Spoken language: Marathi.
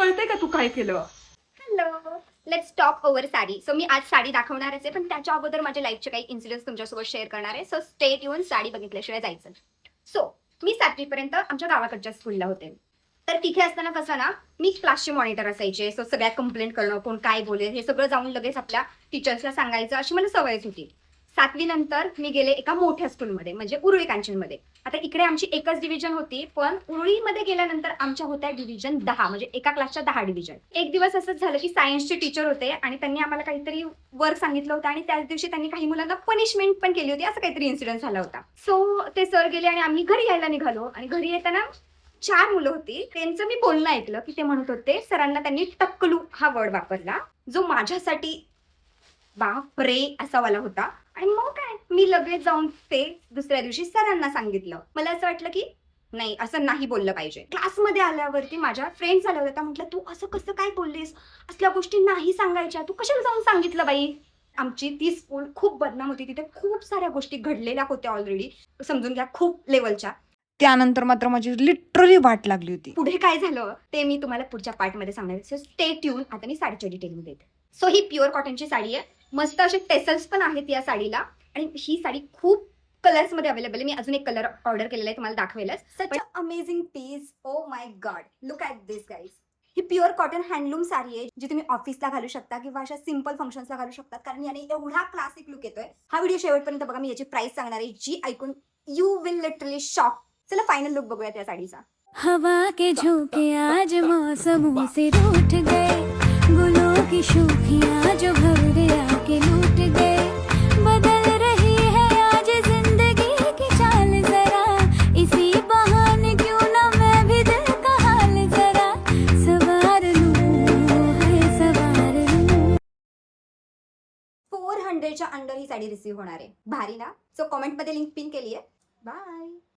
कळतंय का तू काय केलं? Hello, let's talk over sari. So मी आज साडी दाखवणारच आहे, पण त्याच्या अगोदर माझ्या लाईफचे काही इन्सिडेंट्स तुमच्यासोबत शेअर करणार आहे. So stay tune. साडी बघितल्याशिवाय जायचं. सो मी 7वी पर्यंत आमच्या गावाकडच्या स्कूलला होते. तर तिथे असताना कसं ना, मी क्लासचे मॉनिटर असायचे. सो सगळ्या कंप्लेंट करणं, कोण काय बोलेल हे सगळं जाऊन लगेच आपल्या टीचर्सला सांगायचं, अशी मला सवयच होती. 7वी नंतर मी गेले एका मोठ्या स्कूलमध्ये, म्हणजे उरुळी कांचनमध्ये. आता इकडे आमची एकच डिव्हिजन होती, पण उरुळीमध्ये गेल्यानंतर आमच्या होत्या डिव्हिजन 10, म्हणजे एका क्लासच्या 10 डिव्हिजन. एक दिवस असंच झालं की सायन्सचे टीचर होते आणि त्यांनी आम्हाला काहीतरी वर्क सांगितलं होतं आणि त्याच दिवशी त्यांनी काही मुलांना पनिशमेंट पण केली होती. असं काहीतरी इन्सिडेंट झाला होता. सो ते सर गेले आणि आम्ही घरी यायला निघालो आणि घरी येताना 4 मुलं होती. त्यांचं मी बोलणं ऐकलं की ते म्हणत होते, सरांना त्यांनी टक्कलू हा वर्ड वापरला, जो माझ्यासाठी बापरे असा वाला होता. आणि मग काय, मी लगेच जाऊन ते दुसऱ्या दिवशी सरांना सांगितलं. मला असं वाटलं की नाही, असं नाही बोललं पाहिजे. क्लासमध्ये आल्यावरती माझ्या फ्रेंड्स आल्या होत्या. म्हटलं, तू असं कसं काय बोललीस? असल्या गोष्टी नाही सांगायच्या. तू कशाला जाऊन सांगितलं बाई? आमची ती स्कूल खूप बदनाम होती. तिथे खूप साऱ्या गोष्टी घडलेल्या होत्या ऑलरेडी. समजून घ्या, खूप लेवलच्या. त्यानंतर मात्र माझी लिटरली वाट लागली होती. पुढे काय झालं ते मी तुम्हाला पुढच्या पार्टमध्ये सांगणार आहे. So stay tune. आता मी साडीच्या डिटेलमध्ये येते. सो ही प्युअर कॉटनची साडी आहे. मस्त असे टेसल्स पण आहेत या साडीला. आणि ही साडी खूप कलर्स मध्ये अवेलेबल आहे. मी अजून एक कलर ऑर्डर केलेला आहे, तुम्हाला दाखवेलच. Such a amazing piece. Oh my god, look at this guys. ही प्युअर कॉटन हँडलूम साडी आहे, जी तुम्ही ऑफिसला घालू शकता किंवा अशा सिंपल फंक्शन्सला घालू शकतात, कारण याने एवढा क्लासिक लुक येतोय. हा व्हिडिओ शेवटपर्यंत बघा. मी याची प्राइस सांगणार आहे, जी ऐकून यू विल लिटरली शॉक. चला फायनल लुक बघूया त्या साडीचा. हवा के झोंके आज मौसमों से रूठ गए, गुलों की शोखियाँ जो भंवरे आके लूट गए, बदल रही है आज जिंदगी की चाल जरा, इसी बहाने क्यों ना मैं भी दिल का हाल जरा सवार लूं, है सवार लूं. 400च्या अंडर ही साडी रिसीव्ह होणार आहे. भारी ना? सो कॉमेंटमध्ये लिंक पिन केली आहे. बाय.